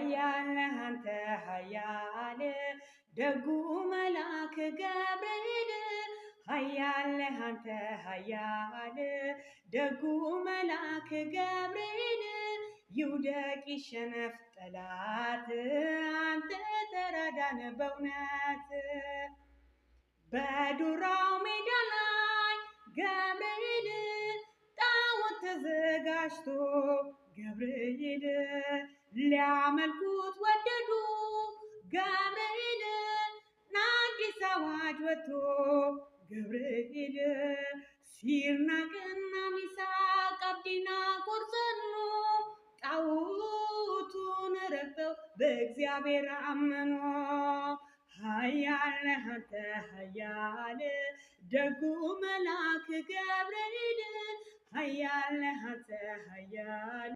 ኃያል አንተ ኃያል ደጉ መልአክ ገብርኤል ኃያል አንተ ኃያል ደጉ መልአክ ገብርኤል ይውደቅ ይሸነፍ ጠላት አንተ ተራዳን በእውነት በዱራው ሜዳ ላይ ገብርኤል ጣዖት ተዘጋጅቶ ገብርኤል ሊያመልኩት ወደዱ ገብርኤል አዲስ አዋጅ ወጥቶ ገብርኤል ሲድራቅና ሚሳቅ አብደናጎ ጸኑ ጣዖቱን ረግጠው በእግዚአብሔር አመኑ ኃያል አንተ ኃያል ደጉ መልአክ ገብርኤል ኃያል አንተ ኃያል